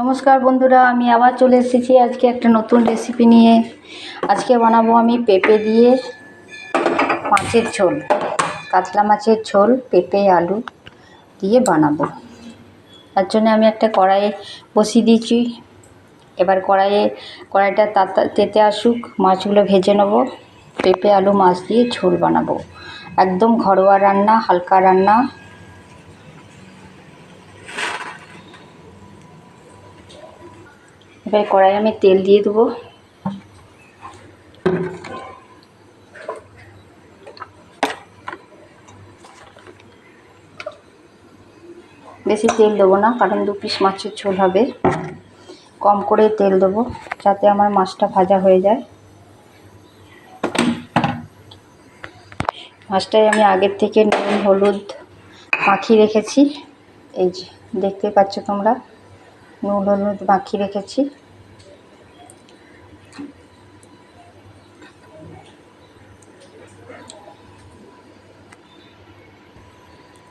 নমস্কার বন্ধুরা, আমি আবার চলে এসেছি আজকে একটা নতুন রেসিপি নিয়ে। আজকে বানাবো আমি পেঁপে দিয়ে মাছের ঝোল, কাতলা মাছের ঝোল পেঁপে আলু দিয়ে বানাবো। তার জন্য আমি একটা কড়াই বসিয়ে দিয়েছি। এবার কড়াইটা তেতে আসুক, মাছগুলো ভেজে নেবো। পেঁপে আলু মাছ দিয়ে ঝোল বানাবো, একদম ঘরোয়া রান্না, হালকা রান্না। এবার কড়াই আমি তেল দিয়ে দেবো। বেশি তেল দেবো না, কারণ 2 পিস মাছের ঝোল হবে। কম করে তেল দেবো যাতে আমার মাছটা ভাজা হয়ে যায়। মাছটায় আমি আগের থেকে নুন হলুদ মাখিয়ে রেখেছি। এই যে দেখতে পাচ্ছ তোমরা, নুন হলুদ মাখিয়ে রেখেছি।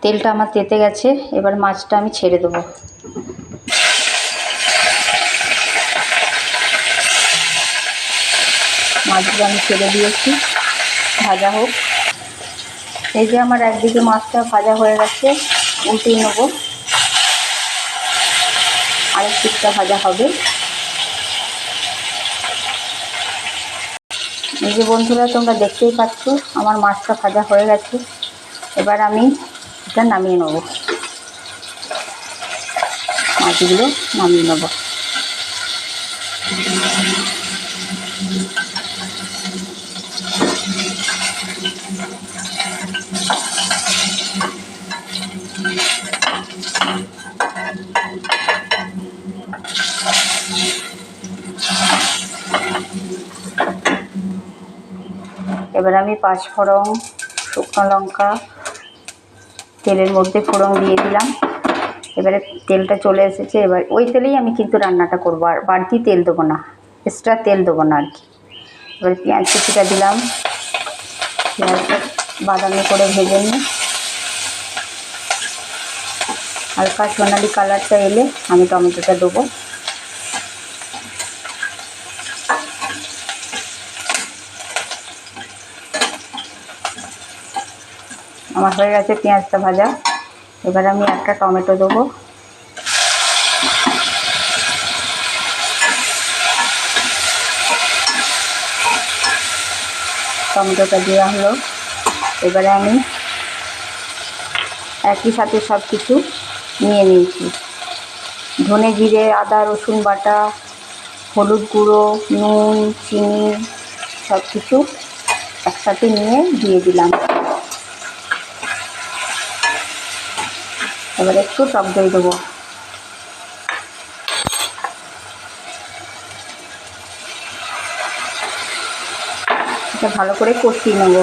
তেলটা আমার তেতে গেছে, এবার মাছটা আমি ছেড়ে দেবো। মাছগুলো আমি ছেড়ে দিয়েছি, ভাজা হোক। এই যে আমার একদিকে মাছটা ভাজা হয়ে গেছে, উল্টিয়ে নেবো। আরেক দিকটা ভাজা হবে। এই যে বন্ধুরা, তোমরা দেখতেই পাচ্ছ আমার মাছটা ভাজা হয়ে গেছে। এবার আমি এটা নামিয়ে নেব, মাছগুলো নামিয়ে নেব। এবার আমি 5 ফোড়ন, শুকনো লঙ্কা তেলের মধ্যে ফোড়ন দিয়ে দিলাম। এবারে তেলটা চলে এসেছে, এবার ওই তেলেই আমি কিন্তু রান্নাটা করবো, আর বাড়তি তেল দেবো না, এক্সট্রা তেল দেবো না আর কি। এবারে পেঁয়াজ কুচিটা দিলাম, পেঁয়াজটা বাদামি করে ভেজে নিই। হালকা সোনালি কালারটা এলে আমি টমেটোটা দেবো। আমার হয়ে গেছে পেঁয়াজটা ভাজা। এবার আমি একটা টমেটো দেবো। টমেটোটা দেওয়া হলো। এবারে আমি একই সাথে সব কিছু নিয়ে নিয়েছি, ধনে জিরে আদা রসুন বাটা, হলুদ গুঁড়ো, নুন চিনি সব কিছু একসাথে নিয়ে দিয়ে দিলাম। এবার একটু টক দই দেবো। এটা ভালো করে কষিয়ে নেব।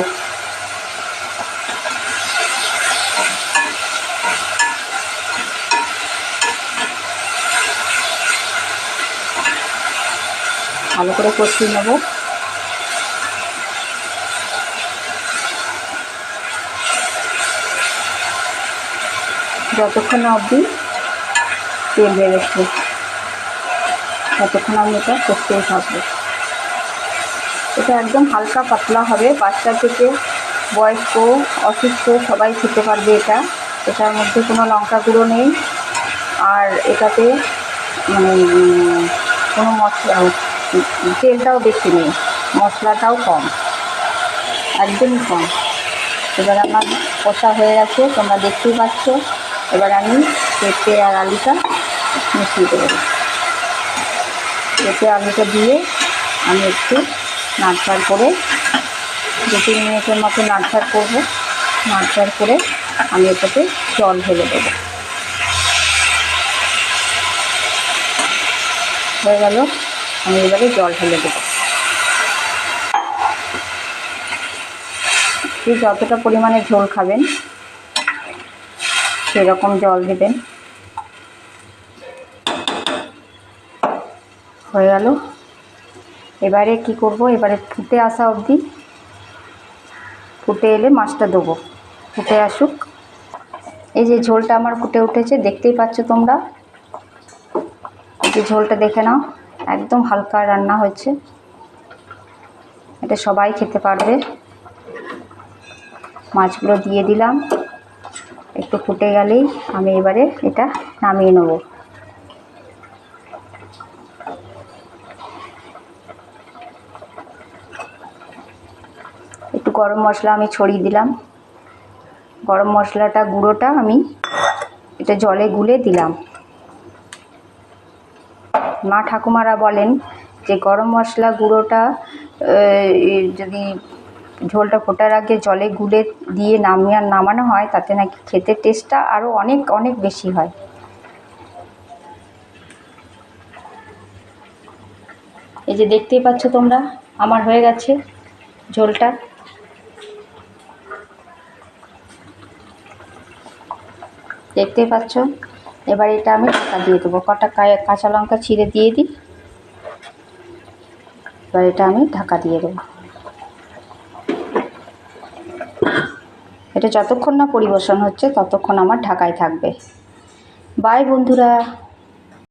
ভালো করে কষিয়ে নেব। যতক্ষণ অবধি তেল বেরোচ্ছে ততক্ষণ আমি এটা কষতেই থাকবো। এটা একদম হালকা পাতলা হবে, বাচ্চা থেকে বয়স্ক অসুস্থ সবাই খেতে পারবে এটা। এটার মধ্যে কোনো লঙ্কা গুঁড়ো নেই, আর এটাতে কোনো মশলা, তেলটাও বেশি নেই, মশলাটাও কম, একদমই কম। এবার আমার কষা হয়ে গেছে, তোমরা দেখতেই পাচ্ছ। এবার আমি পেঁপে আর আলুটা মিশিয়ে দেবো। পেঁপে আলুটা দিয়ে আমি একটু নাড়চাড় করে 2-3 মিনিটের মতো নাড়চাড় করবো। নাড়চাড় করে আমি এটাতে জল ঢেলে দেবো। হয়ে গেল, আমি এবারে জল ঢেলে দেবো। আপনি যতটা পরিমাণে ঝোল খাবেন সেরকম জল দেবেন। হয়ে গেল। এবারে কি করব, এবারে ফুটে আসা অবধি, ফুটে এলে মাছটা দেবো। ফুটে আসুক। এই যে ঝোলটা আমার ফুটে উঠেছে, দেখতেই পাচ্ছ তোমরা। যে ঝোলটা দেখে নাও, একদম হালকা রান্না হয়েছে, এটা সবাই খেতে পারবে। মাছগুলো দিয়ে দিলাম, একটু ফুটে গেলেই আমি এবারে এটা নামিয়ে নেব। একটু গরম মশলা আমি ছড়িয়ে দিলাম, গরম মশলাটা গুঁড়োটা আমি এটা জলে গুলে দিলাম। মা ঠাকুমারা বলেন যে গরম মশলা গুঁড়োটা যদি ঝোলটা ফোটার আগে জলে গুলে দিয়ে নামানো হয়, তাতে নাকি খেতে টেস্টটা আরও অনেক অনেক বেশি হয়। এই যে দেখতেই পাচ্ছ তোমরা, আমার হয়ে গেছে ঝোলটা। দেখতেই পাচ্ছ। এবার এটা আমি ঢাকা দিয়ে দেবো, কটা কাঁচা লঙ্কা ছিঁড়ে দিয়ে দিই। এবার এটা আমি ঢাকা দিয়ে দেবো। এটা যতক্ষণ না পরিবেশন হচ্ছে ততক্ষণ আমার ঢাকায় থাকবে। বাই বন্ধুরা।